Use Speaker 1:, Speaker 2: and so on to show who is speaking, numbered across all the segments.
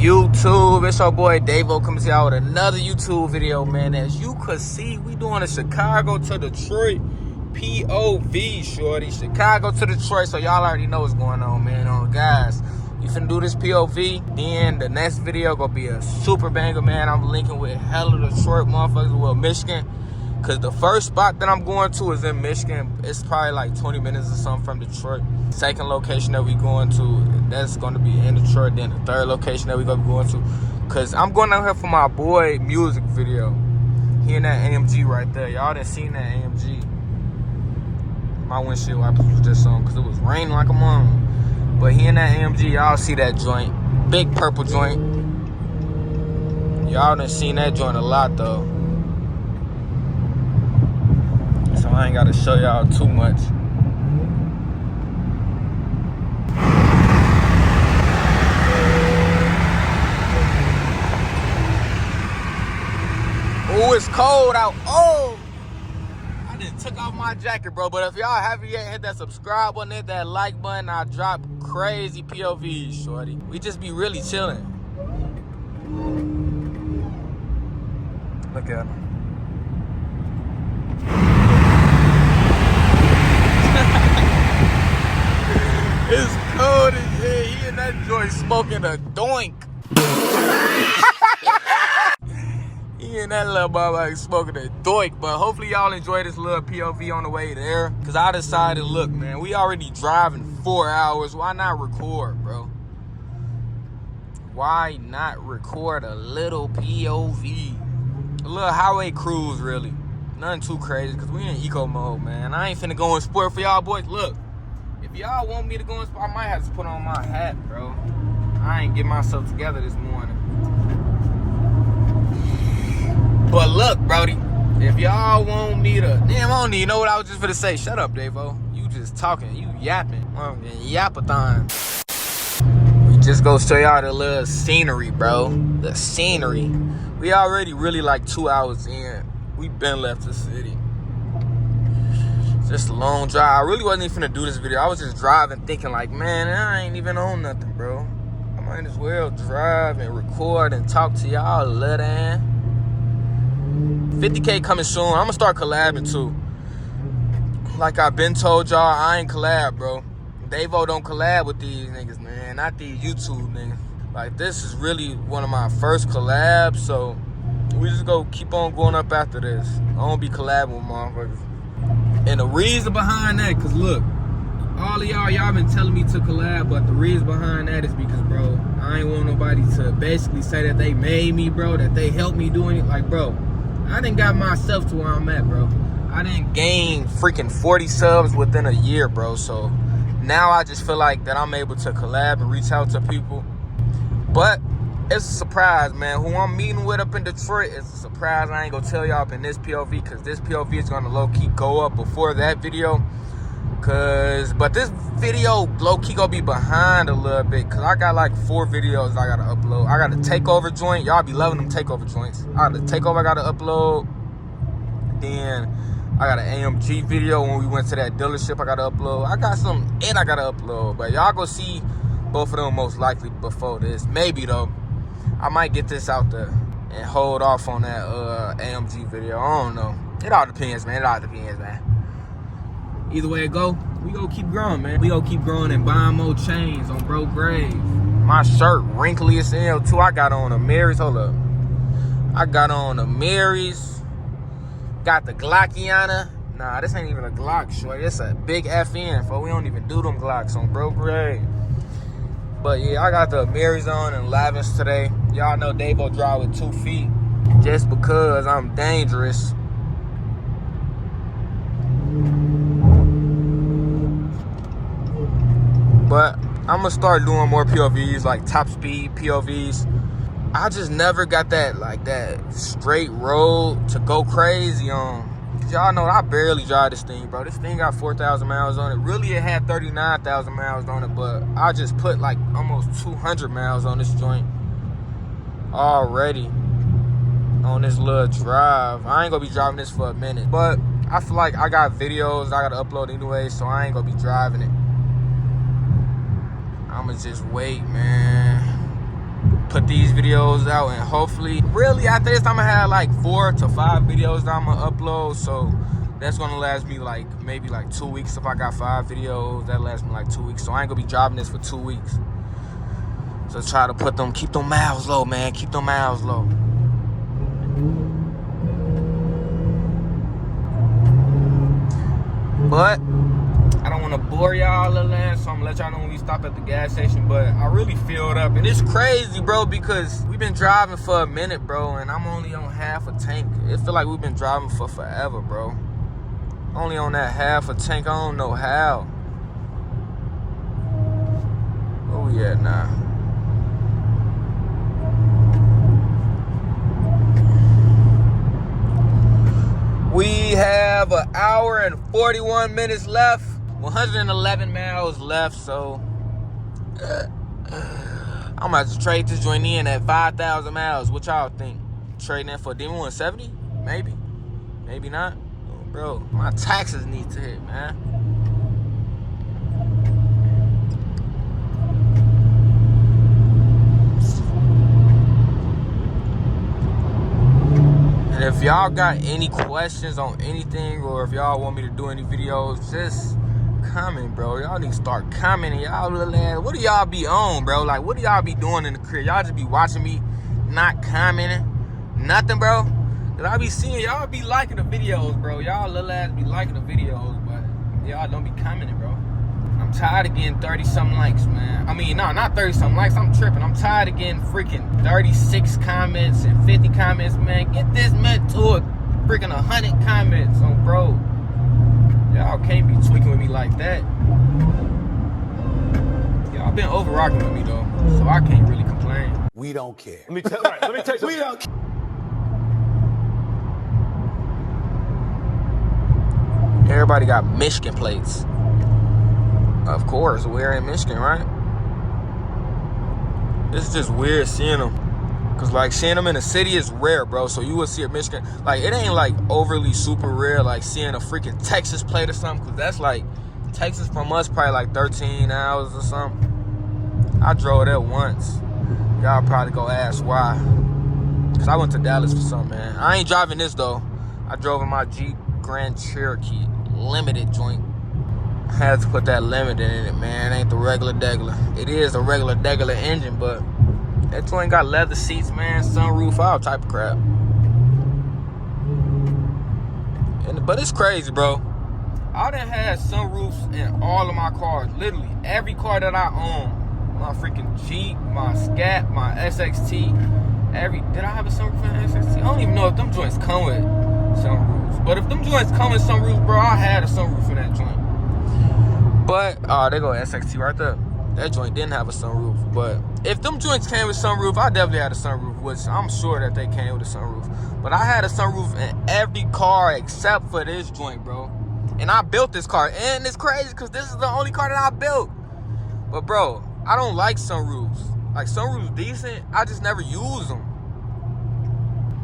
Speaker 1: YouTube? It's your boy Davo coming to y'all with another YouTube video, man. As you could see, we doing a Chicago to Detroit POV, shorty. Chicago to Detroit, so y'all already know what's going on, man. Guys, we finna do this POV. Then the next video gonna be a super banger, man. I'm linking with hella Detroit motherfuckers, well, Michigan. Cause the first spot that I'm going to is in Michigan. It's probably like 20 minutes or something from Detroit. Second location that we going to, that's gonna be in Detroit. Then the third location that we gonna be going to, cause I'm going out here for my boy music video. He in that AMG right there. Y'all done seen that AMG. My windshield wipers was just on cause it was raining like a mom. But he in that AMG, y'all see that joint. Big purple joint. Y'all done seen that joint a lot though. So I ain't gotta show y'all too much. Oh, it's cold out. Oh, I just took off my jacket, bro. But if y'all haven't yet, hit that subscribe button, hit that like button. I drop crazy POVs, shorty. We just be really chilling. Look at him. It's cold as shit. He in that joint smoking a doink. He in that little motherfucker smoking a doink. But hopefully y'all enjoy this little POV on the way there. Cause I decided, look, man, we already driving 4 hours. Why not record, bro? Why not record a little POV? A little highway cruise, really. Nothing too crazy, cause we in eco mode, man. I ain't finna go in sport for y'all boys. Look. If y'all want me to go in sport, I might have to put on my hat, bro. I ain't get myself together this morning. But look, Brody, if y'all want me to... Damn, I don't even know what I was just finna say. Shut up, Davo. You just talking. You yapping. Yapathon. We just go show y'all the little scenery, bro. The scenery. We already really like 2 hours in. We been left the city. Just a long drive. I really wasn't even finna do this video. I was just driving thinking like, man, I ain't even on nothing, bro. I might as well drive and record and talk to y'all a little. 50K coming soon. I'm gonna start collabing too. Like I've been told y'all, I ain't collab, bro. Davo don't collab with these niggas, man. Not these YouTube niggas. Like, this is really one of my first collabs, so we just go keep on going up after this. I don't be collabing with motherfuckers. And the reason behind that, cause look, all of y'all been telling me to collab, but the reason behind that is because, bro, I ain't want nobody to basically say that they made me, bro, that they helped me doing it. Like, bro, I done got myself to where I'm at, bro. I done gained freaking 40 subs within a year, bro. So now I just feel like that I'm able to collab and reach out to people. But it's a surprise, man. Who I'm meeting with up in Detroit is a surprise. I ain't gonna tell y'all up in this POV, because this POV is gonna low-key go up before that video. But this video low-key gonna be behind a little bit, because I got like 4 videos I gotta upload. I got a takeover joint. Y'all be loving them takeover joints. I got a takeover I gotta upload. Then I got an AMG video when we went to that dealership I gotta upload. I got some I gotta upload. But y'all go see both of them most likely before this. Maybe though. I might get this out there and hold off on that AMG video. I don't know. It all depends, man. It all depends, man. Either way it go, we gonna keep growing, man. We gonna keep growing and buying more chains on bro grave. My shirt wrinkly as hell too. I got on a Mary's. Hold up. I got on a Mary's. Got the Glockiana. Nah, this ain't even a Glock, short. It's a big FN, for we don't even do them Glocks on bro grave. But yeah, I got the Marys on and Lavins today. Y'all know Davo drive with 2 feet just because I'm dangerous. But I'm gonna start doing more POVs, like top speed POVs. I just never got that, like, that straight road to go crazy on. Y'all know I barely drive this thing, bro. This thing got 4,000 miles on it. Really, it had 39,000 miles on it, but I just put like almost 200 miles on this joint already on this little drive. I ain't gonna be driving this for a minute, but I feel like I got videos I gotta upload anyway, so I ain't gonna be driving it. I'ma just wait, man. Put put these videos out, and hopefully, really after this, I'm gonna have like 4 to 5 videos that I'm gonna upload. So that's gonna last me like maybe like 2 weeks. If I got 5 videos, that lasts me like 2 weeks. So I ain't gonna be driving this for 2 weeks. So try to keep them miles low, man. Keep them miles low. But I don't want to bore y'all a little, so I'm gonna let y'all know when we stop at the gas station. But I really filled up, and it's crazy, bro, because we've been driving for a minute, bro, and I'm only on half a tank. It feel like we've been driving for forever, bro. Only on that half a tank. I don't know how. Where we at now? We have an hour and 41 minutes left. 111 miles left, so I'm about to trade this joint in at 5,000 miles. What y'all think? Trading in for a Demon 170? Maybe. Maybe not. Oh, bro, my taxes need to hit, man. And if y'all got any questions on anything, or if y'all want me to do any videos, just comment, bro. Y'all need to start commenting. Y'all little ass, what do y'all be on, bro? Like, what do y'all be doing in the crib? Y'all just be watching me, not commenting nothing, bro. Cause I be seeing y'all be liking the videos, bro. Y'all little ass be liking the videos, but y'all don't be commenting, bro. I'm tired of getting 30-something likes, man. I mean, no, not 30-something likes. I'm tripping. I'm tired of getting freaking 36 comments and 50 comments, man. Get this man to a freaking 100 comments on, bro. Y'all can't be tweaking with me like that. Y'all been over rocking with me, though, so I can't really complain.
Speaker 2: We don't care.
Speaker 3: Let me tell you.
Speaker 2: We don't care.
Speaker 1: Everybody got Michigan plates. Of course, we're in Michigan, right? It's just weird seeing them. Cause like seeing them in the city is rare, bro. So you will see a Michigan, like it ain't like overly super rare, like seeing a freaking Texas plate or something. Cause that's like, Texas from us probably like 13 hours or something. I drove there once. Y'all probably go ask why. Cause I went to Dallas for something, man. I ain't driving this though. I drove in my Jeep Grand Cherokee limited joint. I had to put that limited in it, man. It ain't the regular degular. It is a regular degular engine, but that joint got leather seats, man, sunroof, all type of crap. But it's crazy, bro. I done had sunroofs in all of my cars. Literally, every car that I own. My freaking Jeep, my Scat, my SXT. Did I have a sunroof in the SXT? I don't even know if them joints come with sunroofs. But if them joints come with sunroofs, bro, I had a sunroof in that joint. But, there go SXT right there. That joint didn't have a sunroof. But if them joints came with sunroof, I definitely had a sunroof, which I'm sure that they came with a sunroof. But I had a sunroof in every car except for this joint, bro. And I built this car. And it's crazy because this is the only car that I built. But, bro, I don't like sunroofs. Like, sunroofs decent. I just never use them.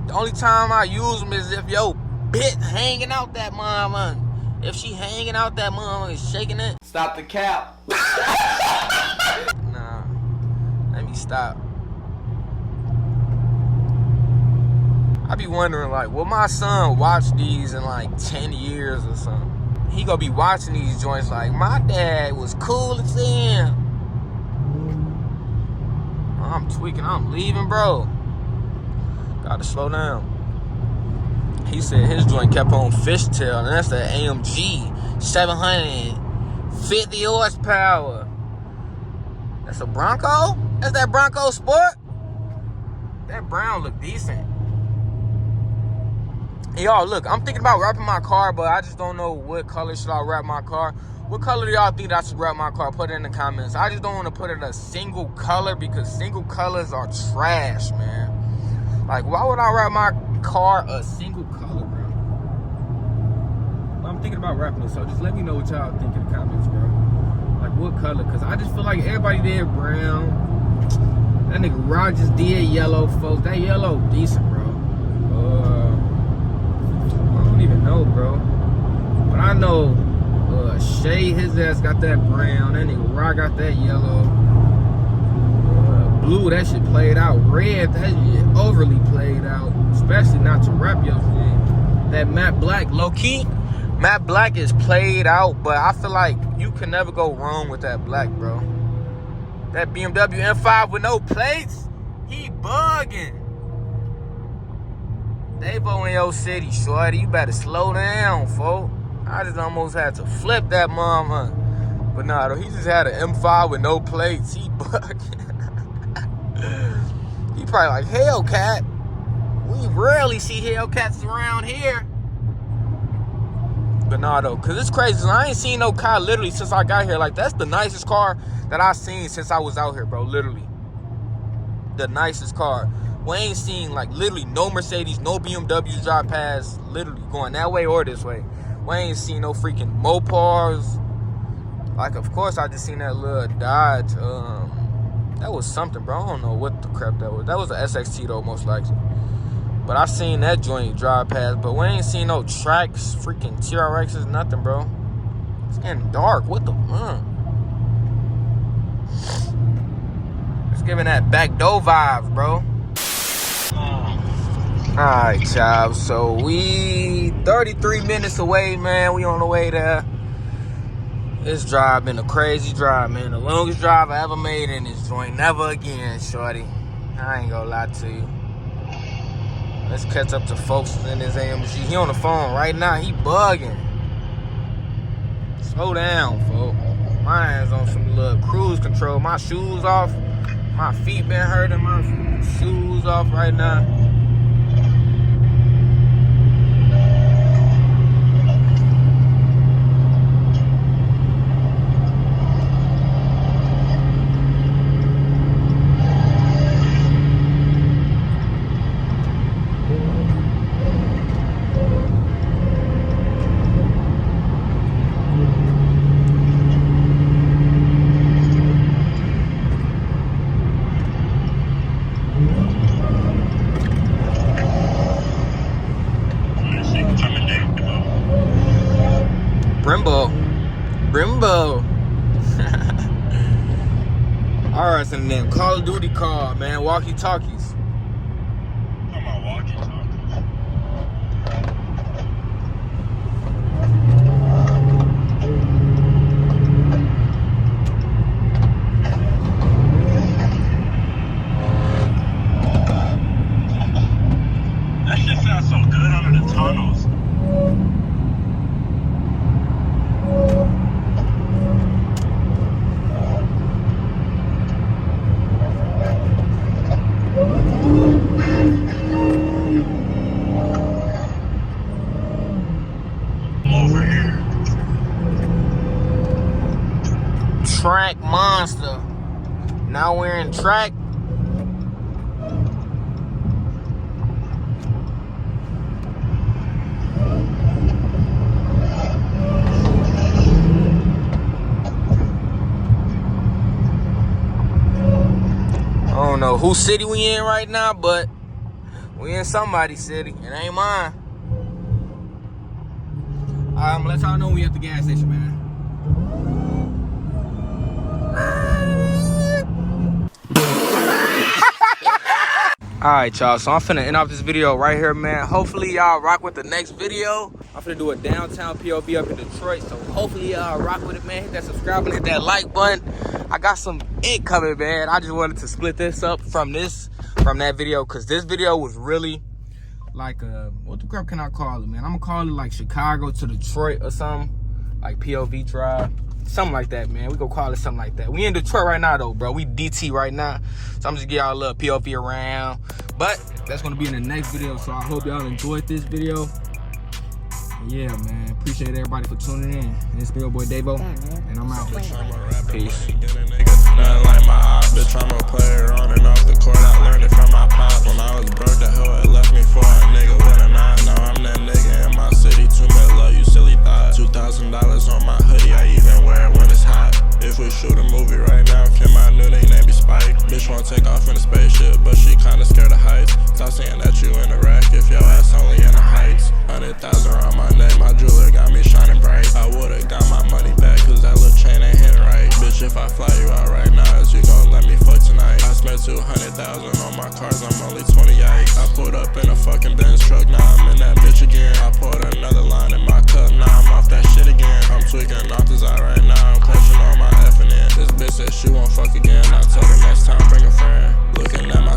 Speaker 1: The only time I use them is if yo bitch hanging out that motherfucker. If she hanging out that motherfucker, shaking it.
Speaker 2: Stop the cap.
Speaker 1: Nah, let me stop. I be wondering, like, will my son watch these in like 10 years or something? He gonna be watching these joints like, my dad was cool as hell. I'm tweaking, I'm leaving, bro. Gotta slow down. He said his joint kept on fishtail, and that's the AMG 750 horsepower. That's a Bronco? That's that Bronco Sport? That brown look decent. Y'all, look, I'm thinking about wrapping my car, but I just don't know what color should I wrap my car. What color do y'all think that I should wrap my car? Put it in the comments. I just don't want to put it a single color because single colors are trash, man. Like, why would I wrap my car a single color, bro? I'm thinking about wrapping it, so just let me know what y'all think in the comments, bro. Like, what color? Because I just feel like everybody did brown. That nigga Rogers did yellow, folks. That yellow decent, bro. I don't even know, bro. But I know Shay, his ass got that brown. That nigga Rod got that yellow. blue, that shit played out. Red, that shit overly played out. Especially not to rep your shit. That matte black, low key, matte black is played out, but I feel like you can never go wrong with that black, bro. That BMW M5 with no plates, he bugging. Davo in your city, shorty. You better slow down, folks. I just almost had to flip that mama. But nah, though, he just had an M5 with no plates. He bugging. He probably like, Hellcat. We rarely see Hellcats around here. But nah, though, because it's crazy. I ain't seen no car literally since I got here. Like, that's the nicest car that I've seen since I was out here, bro. Literally. The nicest car. We ain't seen, like, literally no Mercedes, no BMWs drive past, literally going that way or this way. We ain't seen no freaking Mopars. Like, of course, I just seen that little Dodge. That was something, bro. I don't know what the crap that was. That was an SXT, though, most likely. But I seen that joint drive past. But we ain't seen no tracks, freaking TRXs, nothing, bro. It's getting dark. What the fuck? It's giving that back door vibes, bro. Alright, child. So we 33 minutes away, man. We on the way there. This drive been a crazy drive, man. The longest drive I ever made in this joint. Never again, shorty. I ain't gonna lie to you. Let's catch up to folks in this AMG. He on the phone right now. He bugging. Slow down, folks. My hands on some little cruise control. My shoes off. My feet been hurting. My shoes off right now. Brimbo. Alright, and then Call of Duty car, man. Walkie talkies.
Speaker 2: I'm on walkie talkies. That shit sounds so good under the tunnels.
Speaker 1: Track monster. Now we're in track. I don't know whose city we in right now, but we in somebody's city. It ain't mine. I'm gonna let y'all know we at the gas station, man. Alright, y'all, so I'm finna end off this video right here, man. Hopefully y'all rock with the next video. I'm finna do a downtown POV up in Detroit, so hopefully y'all rock with it, man. Hit that subscribe and hit that like button. I got some ink coming, man. I just wanted to split this up from that video, because this video was really like what the crap can I call it, man? I'm gonna call it like Chicago to Detroit or something, like POV drive. Something like that, man. We gonna call it something like that. We in Detroit right now, though, bro. We DT right now. So I'm just give y'all a little POV around. But that's gonna be in the next video. So I hope y'all enjoyed this video. And yeah, man. Appreciate everybody for tuning in. It's your boy Davo, and I'm out. Peace.
Speaker 2: Nothing like my op, bitch, I'm a player on and off the court. I learned it from my pop. When I was broke, the hell it left me for a nigga with a knot. Now I'm that nigga in my city. 2 mil love, you silly thought. $2,000 on my hoodie, I even wear it when it's hot. If we shoot a movie right now, Kim, I knew they name be Spike. Bitch won't take off in a spaceship, but she kinda scared of heights. Stop saying that you in the rack if your ass only in the heights. 100,000 around my neck, my jeweler got me shining bright. I would've got my money back, cause that little chain ain't hitting right. Bitch, if I fly you out right now, is you gon' let me fuck tonight? I spent 200,000 on my cars, I'm only 28. I pulled up in a fucking Benz truck, now I'm in that bitch again. I poured another line in my cup, now I'm off that shit again. I'm tweaking off the side right now, I'm clutching on my effing in. This bitch said she won't fuck again, I told her